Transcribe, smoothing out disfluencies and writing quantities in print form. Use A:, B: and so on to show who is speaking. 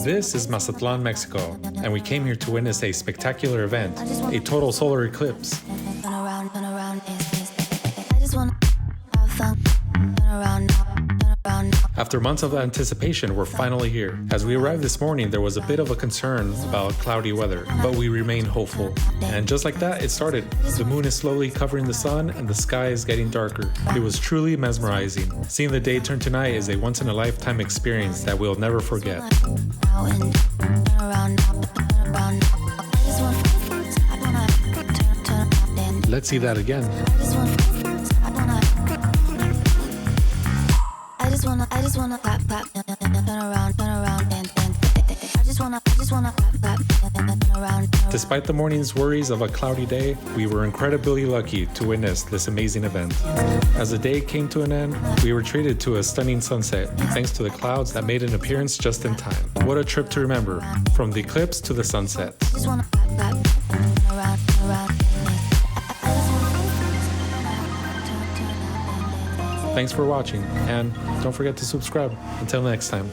A: This is Mazatlan, Mexico, and we came here to witness a spectacular event, a total solar eclipse. After months of anticipation, we're finally here. As we arrived this morning, there was a bit of a concern about cloudy weather, but we remained hopeful. And just like that, it started. The moon is slowly covering the sun and the sky is getting darker. It was truly mesmerizing. Seeing the day turn to night is a once-in-a-lifetime experience that we'll never forget. Let's see that again.
B: I just wanna clap, turn around, and I just wanna clap, turn around.
A: Despite the morning's worries of a cloudy day, we were incredibly lucky to witness this amazing event. As the day came to an end, we were treated to a stunning sunset, thanks to the clouds that made an appearance just in time. What a trip to remember, from the eclipse to the sunset.
B: I just wanna clap, turn around.
A: Thanks for watching, and don't forget to subscribe. Until next time.